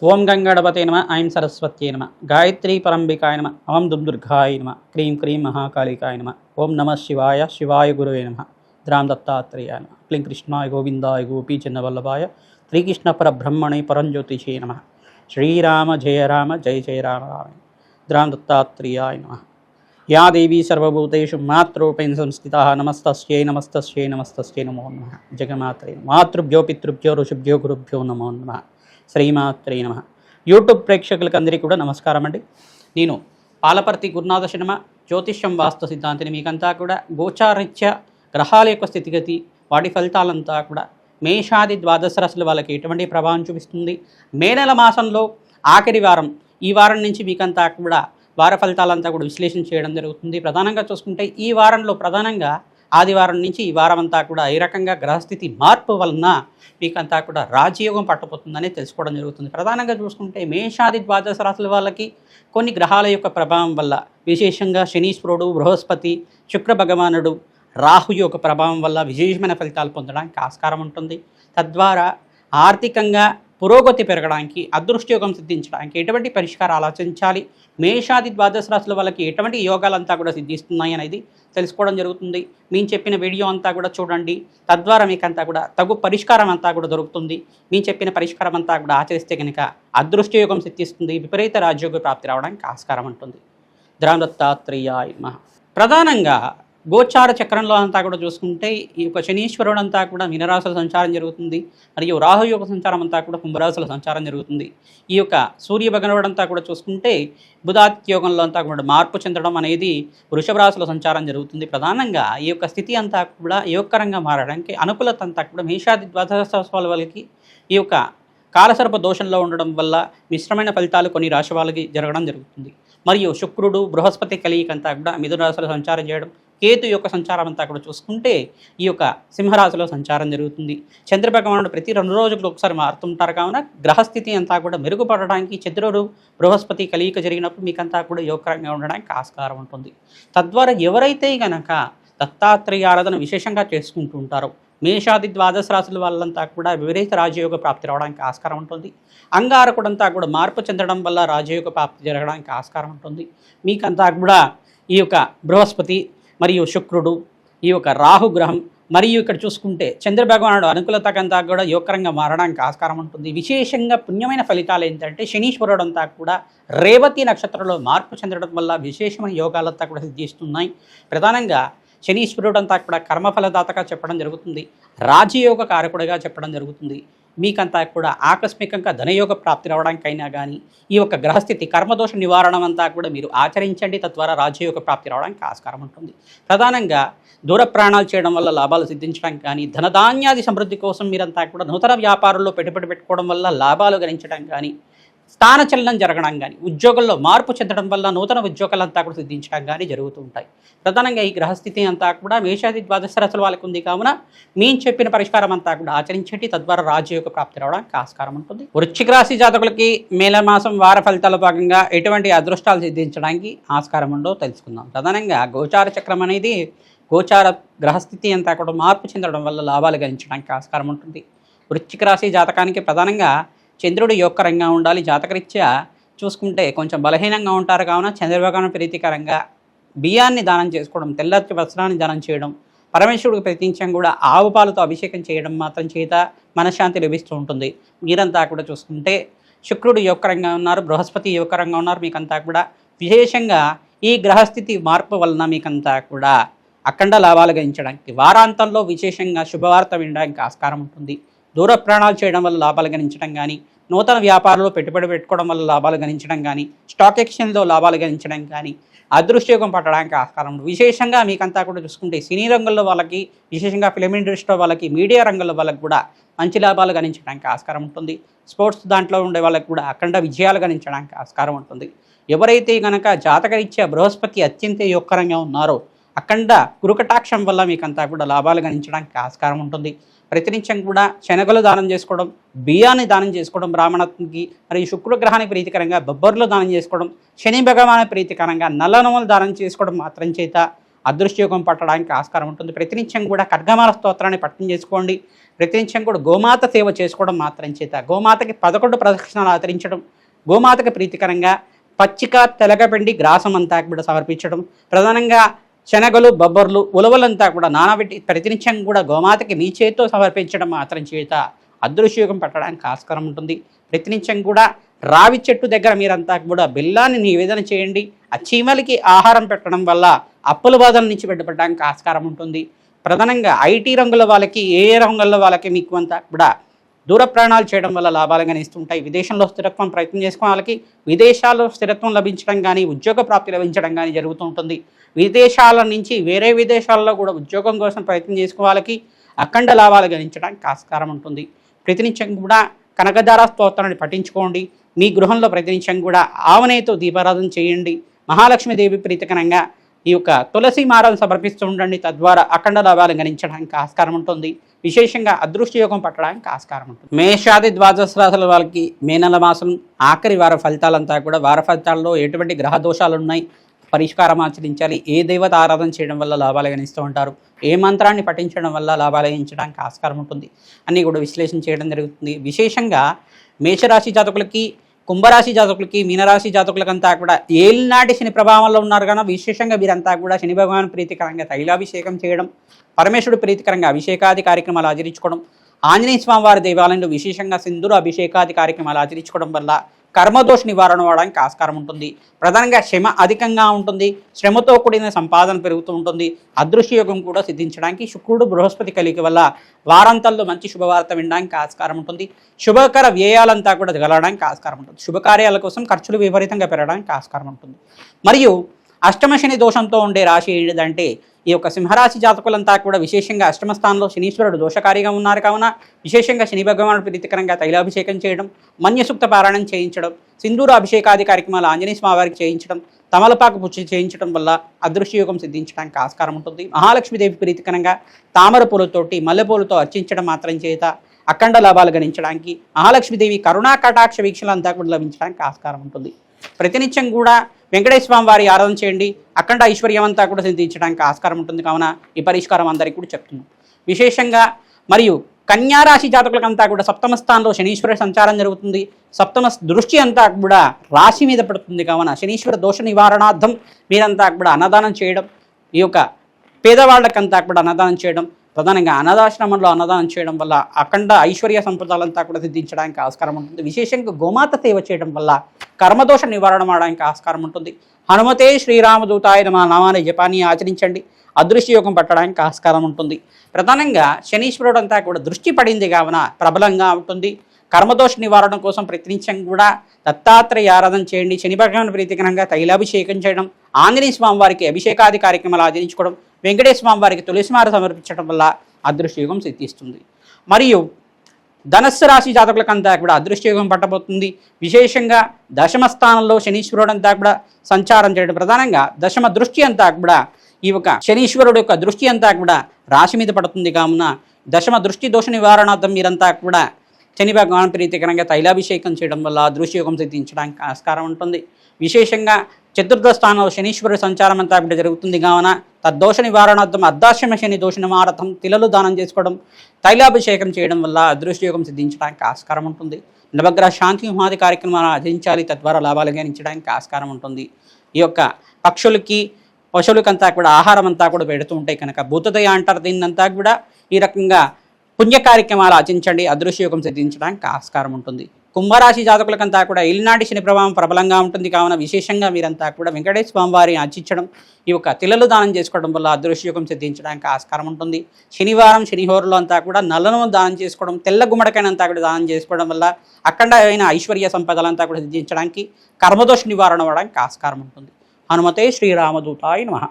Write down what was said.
ఓం గంగణపతే నమ ఐం సరస్వత్యే నమ గాయత్రీ పరంబికాయ నమ ఓం దుర్గాయ నమ క్రీం క్రీం మహాకాళికాయ నమ ఓం నమ శివాయ శివాయ గురువే నమ ద్రాం దత్తాత్రేయాయ నమ క్లీం కృష్ణాయ గోవిందాయ గోపీచంద్రవల్లభాయ శ్రీకృష్ణ పరబ్రహ్మణే పరంజ్యోతిషే నమ శ్రీరామ జయ జయ రామ రామ ద్రాం దత్తాత్రేయాయ నమ యా దేవీ సర్వభూతేషు మాతృరూపేణ సంస్థితా నమస్తస్యై నమస్తస్యై నమస్తస్యై నమో నమః జగమాత్రే మాతృభ్యో పితృభ్యో ఋషిభ్యో గురుభ్యో నమో నమః శ్రీమాత్రే నమః. యూట్యూబ్ ప్రేక్షకులకు అందరికీ కూడా నమస్కారం అండి. నేను పాలపర్తి గురునాథ శర్మ జ్యోతిష్యం వాస్తు సిద్ధాంతిని మీకంతా కూడా గోచారీత్య గ్రహాల యొక్క స్థితిగతి వాటి ఫలితాలంతా కూడా మేషాది ద్వాదశ రాశుల వాళ్ళకి ఎటువంటి ప్రభావం చూపిస్తుంది, మే నెల మాసంలో ఆఖరి వారం ఈ వారం నుంచి మీకంతా కూడా వార ఫలితాలంతా కూడా విశ్లేషణ చేయడం జరుగుతుంది. ప్రధానంగా చూసుకుంటే ఈ వారంలో ప్రధానంగా ఆదివారం నుంచి ఈ వారం అంతా కూడా ఏ రకంగా గ్రహస్థితి మార్పు వలన మీకంతా కూడా రాజయోగం పట్టబోతుందని తెలుసుకోవడం జరుగుతుంది. ప్రధానంగా చూసుకుంటే మేషాది ద్వాదశ రాశుల వాళ్ళకి కొన్ని గ్రహాల యొక్క ప్రభావం వల్ల విశేషంగా శనీశ్వరుడు, బృహస్పతి, శుక్ర భగవానుడు, రాహు యొక్క ప్రభావం వల్ల విశేషమైన ఫలితాలు పొందడానికి ఆస్కారం ఉంటుంది. తద్వారా ఆర్థికంగా పురోగతి పెరగడానికి, అదృష్టయోగం సిద్ధించడానికి ఎటువంటి పరిష్కారాలు ఆచరించాలి, మేషాది ద్వాదశ రాశుల వాళ్ళకి ఎటువంటి యోగాలంతా కూడా సిద్ధిస్తున్నాయి అనేది తెలుసుకోవడం జరుగుతుంది. మేము చెప్పిన వీడియో అంతా కూడా చూడండి. తద్వారా మీకంతా కూడా తగు పరిష్కారం అంతా కూడా దొరుకుతుంది. మేము చెప్పిన పరిష్కారం అంతా కూడా ఆచరిస్తే కనుక అదృష్టయోగం సిద్ధిస్తుంది, విపరీత రాజయోగ ప్రాప్తి రావడానికి ఆస్కారం ఉంటుంది. ద్రాం దత్తాత్రేయాయ నమః. ప్రధానంగా గోచార చక్రంలో అంతా కూడా చూసుకుంటే ఈ యొక్క శనీశ్వరుడు అంతా కూడా మీనరాశుల సంచారం జరుగుతుంది, మరియు రాహు యొక్క సంచారం అంతా కూడా కుంభరాశుల సంచారం జరుగుతుంది. ఈ యొక్క సూర్య భగవానుడు అంతా కూడా చూసుకుంటే బుధాత్యోగంలో అంతా కూడా మార్పు చెందడం అనేది వృషభ రాశుల సంచారం జరుగుతుంది. ప్రధానంగా ఈ యొక్క స్థితి అంతా కూడా యోగకరంగా మారడానికి అనుకూలత అంతా కూడా మేషాది ద్వాదశ రాశుల వాళ్ళకి ఈ యొక్క కాలసర్ప దోషంలో ఉండడం వల్ల మిశ్రమైన ఫలితాలు కొన్ని రాశి వాళ్ళకి జరగడం జరుగుతుంది. మరియు శుక్రుడు, బృహస్పతి కలయిక అంతా కూడా మిథున రాశిలో సంచారం చేయడం, కేతు యొక్క సంచారం అంతా కూడా చూసుకుంటే ఈ యొక్క సింహరాశిలో సంచారం జరుగుతుంది. చంద్రభగవానుడు ప్రతి 2 రోజులకు ఒకసారి మారుతుంటారు. కావున గ్రహస్థితి అంతా కూడా మెరుగుపడడానికి చంద్రుడు, బృహస్పతి కలయిక జరిగినప్పుడు మీకంతా కూడా యోగకరంగా ఉండడానికి ఆస్కారం ఉంటుంది. తద్వారా ఎవరైతే గనక దత్తాత్రేయ ఆరాధన విశేషంగా చేసుకుంటూ ఉంటారో మేషాది ద్వాదశ రాశుల వాళ్ళంతా కూడా విపరీత రాజయోగ ప్రాప్తి రావడానికి ఆస్కారం ఉంటుంది. అంగారకుడంతా కూడా మార్పు చెందడం వల్ల రాజయోగ ప్రాప్తి జరగడానికి ఆస్కారం ఉంటుంది. మీకంతా కూడా ఈ యొక్క బృహస్పతి మరియు శుక్రుడు, ఈ యొక్క రాహుగ్రహం, మరియు ఇక్కడ చూసుకుంటే చంద్రభగవానుడు అనుకూలతకంతా కూడా యోగకరంగా మారడానికి ఆస్కారం ఉంటుంది. విశేషంగా పుణ్యమైన ఫలితాలు ఏంటంటే శనీశ్వరుడు అంతా కూడా రేవతి నక్షత్రంలో మార్పు చెందడం వల్ల విశేషమైన యోగాలంతా కూడా సిద్ధిస్తున్నాయి. ప్రధానంగా శనీశ్వరుడు అంతా కూడా కర్మఫలదాతగా చెప్పడం జరుగుతుంది, రాజయోగ కారకుడిగా చెప్పడం జరుగుతుంది. మీకంతా కూడా ఆకస్మికంగా ధనయోగ ప్రాప్తి రావడానికైనా కానీ ఈ యొక్క గ్రహస్థితి కర్మదోష నివారణం అంతా కూడా మీరు ఆచరించండి. తద్వారా రాజయోగ ప్రాప్తి రావడానికి ఆస్కారం ఉంటుంది. ప్రధానంగా దూర ప్రయాణాలు చేయడం వల్ల లాభాలు సిద్ధించడానికి కానీ, ధనధాన్యాది సమృద్ధి కోసం మీరంతా కూడా నూతన వ్యాపారంలో పెట్టుబడి పెట్టుకోవడం వల్ల లాభాలు గణించడం కానీ, స్థానచలనం జరగడం కానీ, ఉద్యోగంలో మార్పు చెందడం వల్ల నూతన ఉద్యోగాలంతా కూడా సిద్ధించడం కానీ జరుగుతూ ఉంటాయి. ప్రధానంగా ఈ గ్రహస్థితి అంతా కూడా మేషాది ద్వాదశ రాశుల వాళ్ళకు ఉంది. కావున మేము చెప్పిన పరిష్కారం అంతా కూడా ఆచరించండి. తద్వారా రాజయోగ ప్రాప్తి రావడానికి ఆస్కారం ఉంటుంది. వృశ్చిక రాశి జాతకులకి మేల మాసం వార ఫలితాల భాగంగా ఎటువంటి అదృష్టాలు సిద్ధించడానికి ఆస్కారం ఉందో తెలుసుకుందాం. ప్రధానంగా గోచార చక్రం అనేది గోచార గ్రహస్థితి అంతా కూడా మార్పు చెందడం వల్ల లాభాలు గణించడానికి ఆస్కారం ఉంటుంది. వృశ్చిక రాశి జాతకానికి ప్రధానంగా చంద్రుడు యోగకరంగా ఉండాలి. జాతకరీత్యా చూసుకుంటే కొంచెం బలహీనంగా ఉంటారు. కావున చంద్రభగవాను ప్రీతికరంగా బియ్యాన్ని దానం చేసుకోవడం, తెల్లటి వస్త్రాన్ని దానం చేయడం, పరమేశ్వరుడికి ప్రతినిత్యం కూడా ఆవు పాలతో అభిషేకం చేయడం మాత్రం చేత మనశ్శాంతి లభిస్తూ ఉంటుంది. మీరంతా కూడా చూసుకుంటే శుక్రుడు యోగకరంగా ఉన్నారు, బృహస్పతి యోగకరంగా ఉన్నారు. మీకంతా కూడా విశేషంగా ఈ గ్రహస్థితి మార్పు వలన మీకంతా కూడా అఖండ లాభాలు గణించడానికి, వారాంతంలో విశేషంగా శుభవార్త వినడానికి ఆస్కారం ఉంటుంది. దూర ప్రయాణాలు చేయడం వల్ల లాభాలు గణించడం కానీ, నూతన వ్యాపారంలో పెట్టుబడి పెట్టుకోవడం వల్ల లాభాలు గణించడం కానీ, స్టాక్ ఎక్స్చేంజ్లో లాభాలు గణించడం కానీ, అదృష్టయోగం పట్టడానికి ఆస్కారం ఉంటుంది. విశేషంగా మీకంతా కూడా చూసుకుంటే సినీ రంగంలో వాళ్ళకి, విశేషంగా ఫిలిం ఇండస్ట్రీలో వాళ్ళకి, మీడియా రంగంలో వాళ్ళకి కూడా మంచి లాభాలు గణించడానికి ఆస్కారం ఉంటుంది. స్పోర్ట్స్ దాంట్లో ఉండే వాళ్ళకి కూడా అఖండ విజయాలు గణించడానికి ఆస్కారం ఉంటుంది. ఎవరైతే కనుక జాతకరీత్యా బృహస్పతి అత్యంత యోగకరంగా ఉన్నారో అఖండ గురుకటాక్షం వల్ల మీకంతా కూడా లాభాలు గణించడానికి ఆస్కారం ఉంటుంది. ప్రతినిత్యం కూడా శనగలు దానం చేసుకోవడం, బియ్యాన్ని దానం చేసుకోవడం బ్రాహ్మణత్వకి, మరియు శుక్రగ్రహానికి ప్రీతికరంగా బొబ్బర్లు దానం చేసుకోవడం, శని భగవాన్ ప్రీతికరంగా నల్ల నూనెలు దానం చేసుకోవడం మాత్రం చేత అదృష్టయోగం పట్టడానికి ఆస్కారం ఉంటుంది. ప్రతినిత్యం కూడా ఖడ్గమాల స్తోత్రాన్ని పఠనం చేసుకోండి. ప్రతినిత్యం కూడా గోమాత సేవ చేసుకోవడం మాత్రం చేత గోమాతకి 11 ప్రదక్షిణాలు ఆచరించడం, గోమాతకి ప్రీతికరంగా పచ్చిక తెలగపిండి గ్రాసం అంతా కూడా సమర్పించడం, ప్రధానంగా శనగలు బొబ్బర్లు ఉలవలంతా కూడా నానబెట్టి ప్రతినిత్యం కూడా గోమాతకి మీ చేతితో సమర్పించడం మాత్రం చేత అదృష్టయోగం పట్టడానికి ఆస్కారం ఉంటుంది. ప్రతినిత్యం కూడా రావి చెట్టు దగ్గర మీరంతా కూడా బెల్లాన్ని నివేదన చేయండి. ఆ చీమలకి ఆహారం పెట్టడం వల్ల అప్పుల బాధల నుంచి బయటపడడానికి ఆస్కారం ఉంటుంది. ప్రధానంగా ఐటీ రంగుల వాళ్ళకి, ఏ రంగుల వాళ్ళకి మీకు అంతా కూడా దూర ప్రయాణాలు చేయడం వల్ల లాభాలు కానీ ఇస్తుంటాయి. విదేశంలో స్థిరత్వం ప్రయత్నం చేసుకునే వాళ్ళకి విదేశాల్లో స్థిరత్వం లభించడం కానీ ఉద్యోగ ప్రాప్తి లభించడం కానీ జరుగుతూ ఉంటుంది. విదేశాల నుంచి వేరే విదేశాల్లో కూడా ఉద్యోగం కోసం ప్రయత్నం చేసుకునే వాళ్ళకి అఖండ లాభాలు గణించడానికి ఆస్కారం ఉంటుంది. ప్రతినిత్యం కూడా కనకదార స్తోత్రాన్ని పఠించుకోండి. మీ గృహంలో ప్రతినిత్యం కూడా ఆవనేతో దీపారాధన చేయండి. మహాలక్ష్మీదేవి ప్రీతికరంగా ఈ యొక్క తులసి మాలను సమర్పిస్తూ ఉండండి. తద్వారా అఖండ లాభాలు గణించడానికి ఆస్కారం ఉంటుంది. విశేషంగా అదృష్టయోగం పట్టడానికి ఆస్కారం ఉంటుంది. మేషాది ద్వాదశ రాశుల వాళ్ళకి మే నెల మాసం ఆఖరి వార ఫలితాలంతా కూడా వార ఫలితాల్లో ఎటువంటి గ్రహ దోషాలు ఉన్నాయి, పరిష్కారం ఆచరించాలి, ఏ దేవత ఆరాధన చేయడం వల్ల లాభాలు గణిస్తూ ఉంటారు, ఏ మంత్రాన్ని పఠించడం వల్ల లాభాలు గణించడానికి ఆస్కారం ఉంటుంది అన్నీ కూడా విశ్లేషణ చేయడం జరుగుతుంది. విశేషంగా మేషరాశి జాతకులకి, కుంభరాశి జాతకులకి, మీనరాశి జాతకులకంతా కూడా ఏలినాటి శని ప్రభావంలో ఉన్నారు కనుక విశేషంగా వీరంతా కూడా శని భగవాన్ ప్రీతికరంగా తైలాభిషేకం చేయడం, పరమేశ్వరుడు ప్రీతికరంగా అభిషేకాది కార్యక్రమాలు ఆచరించుకోవడం, ఆంజనేయ స్వామివారి దేవాలయంలో విశేషంగా సింధూర అభిషేకాది కార్యక్రమాలు ఆచరించుకోవడం వల్ల కర్మదోష నివారణ అవడానికి ఆస్కారం ఉంటుంది. ప్రధానంగా శ్రమ అధికంగా ఉంటుంది, శ్రమతో కూడిన సంపాదన పెరుగుతూ ఉంటుంది. అదృష్టయోగం కూడా సిద్ధించడానికి శుక్రుడు బృహస్పతి కలిగి వల్ల వారాంతాల్లో మంచి శుభవార్త వినడానికి ఆస్కారం ఉంటుంది. శుభకర వ్యయాలంతా కూడా జగలడానికి ఆస్కారం ఉంటుంది. శుభకార్యాల కోసం ఖర్చులు విపరీతంగా పెరగడానికి ఆస్కారం ఉంటుంది. మరియు అష్టమ శని దోషంతో ఉండే రాశి ఏంటంటే ఈ యొక్క సింహరాశి జాతకులంతా కూడా విశేషంగా అష్టమ స్థానంలో శనీశ్వరుడు దోషకారిగా ఉన్నారు కావున విశేషంగా శని భగవానుడు ప్రీతికరంగా తైలాభిషేకం చేయడం, మన్యసూక్త పారాయణం చేయించడం, సింధూర అభిషేకాది కార్యక్రమాలు ఆంజనేయ స్వామివారికి చేయించడం, తమలపాకు పుచ్చి చేయించడం వల్ల అదృష్టయోగం సిద్ధించడానికి ఆస్కారం ఉంటుంది. మహాలక్ష్మీదేవి ప్రీతికరంగా తామర పూలతోటి మల్లెపూలతో అర్చించడం మాత్రం చేత అఖండ లాభాలు గణించడానికి, మహాలక్ష్మీదేవి కరుణా కటాక్ష వీక్షలంతా కూడా లభించడానికి ఆస్కారం ఉంటుంది. ప్రతినిత్యం కూడా వెంకటేశ్వర స్వామి వారి ఆరాధన చేయండి. అఖండ ఐశ్వర్యం అంతా కూడా సిద్ధించడానికి ఆస్కారం ఉంటుంది. కావున ఈ పరిష్కారం అందరికీ కూడా చెప్తున్నాం. విశేషంగా మరియు కన్యారాశి జాతకులకంతా కూడా సప్తమ స్థానంలో శనీశ్వర సంచారం జరుగుతుంది. సప్తమ దృష్టి అంతా కూడా రాశి మీద పడుతుంది. కావున శనీశ్వర దోష నివారణార్థం మీరంతా కూడా అన్నదానం చేయడం, ఈ యొక్క పేదవాళ్ళకంతా కూడా అన్నదానం చేయడం, ప్రధానంగా అనాథాశ్రమంలో అన్నదానం చేయడం వల్ల అఖండ ఐశ్వర్య సంపదలంతా కూడా సిద్ధించడానికి ఆస్కారం ఉంటుంది. విశేషంగా గోమాత సేవ చేయడం వల్ల కర్మదోష నివారణ అవడానికి ఆస్కారం ఉంటుంది. హనుమతే శ్రీరామదూతాయ నమః నామాన్ని జపాన్ని ఆచరించండి. అదృష్టయోగం పట్టడానికి ఆస్కారం ఉంటుంది. ప్రధానంగా శనీశ్వరుడు అంతా కూడా దృష్టి పడింది కావున ప్రబలంగా ఉంటుంది. కర్మదోష నివారణ కోసం ప్రతినిత్యం కూడా దత్తాత్రేయ ఆరాధన చేయండి. శని భగవాన్ ప్రీతికరంగా తైలాభిషేకం చేయడం, ఆంజనేయ స్వామి వారికి అభిషేకాది కార్యక్రమాలు ఆచరించుకోవడం, వెంకటేశ్వర స్వామి వారికి తులసిమాల సమర్పించడం వల్ల అదృష్టయోగం సిద్ధిస్తుంది. మరియు ధనస్సు రాశి జాతకులకంతా కూడా అదృష్టయోగం పట్టబోతుంది. విశేషంగా దశమ స్థానంలో శనీశ్వరుడు అంతా కూడా సంచారం చేయడం, ప్రధానంగా దశమ దృష్టి అంతా కూడా ఈ యొక్క శనీశ్వరుడు యొక్క దృష్టి అంతా కూడా రాశి మీద పడుతుంది. కావున దశమ దృష్టి దోష నివారణార్థం మీరంతా కూడా శని భగవాన్ ప్రీతికరంగా తైలాభిషేకం చేయడం వల్ల అదృష్టయోగం సిద్ధించడానికి ఆస్కారం ఉంటుంది. విశేషంగా చతుర్థ స్థానంలో శనీశ్వరుడు సంచారం అంతా కూడా జరుగుతుంది. కావున తద్దోష నివారణార్థం అర్ధాశ్రమ శని దోష నివారణార్థం తిలలు దానం చేసుకోవడం, తైలాభిషేకం చేయడం వల్ల అదృష్టయోగం సిద్ధించడానికి ఆస్కారం ఉంటుంది. నవగ్రహ శాంతి హోమాది కార్యక్రమాలు ఆచరించాలి. తద్వారా లాభాలు గణించడానికి ఆస్కారం ఉంటుంది. ఈ యొక్క పక్షులకి పశువులకంతా కూడా ఆహారం అంతా కూడా పెడుతూ ఉంటాయి కనుక భూతదయ అంటారు. దీన్నంతా కూడా ఈ రకంగా పుణ్య కార్యక్రమాలు ఆచరించండి. అదృష్టయోగం సిద్ధించడానికి ఆస్కారం ఉంటుంది. కుంభరాశి జాతకులకంతా కూడా ఇల్నాటి శని ప్రభావం ప్రబలంగా ఉంటుంది. కావున విశేషంగా మీరంతా కూడా వెంకటేశ్వర స్వామి వారిని అర్చించడం, ఈ యొక్క తిలలు దానం చేసుకోవడం వల్ల అదృష్టయోగం సిద్ధించడానికి ఆస్కారం ఉంటుంది. శనివారం శనిహోరులో అంతా కూడా నల్లను దానం చేసుకోవడం, తెల్ల గుమ్మడికాయనంతా కూడా దానం చేసుకోవడం వల్ల అఖండమైన ఐశ్వర్య సంపదలంతా కూడా సిద్ధించడానికి, కర్మదోష నివారణ అవ్వడానికి ఆస్కారం ఉంటుంది. హనుమతే శ్రీరామదూతాయ నమః.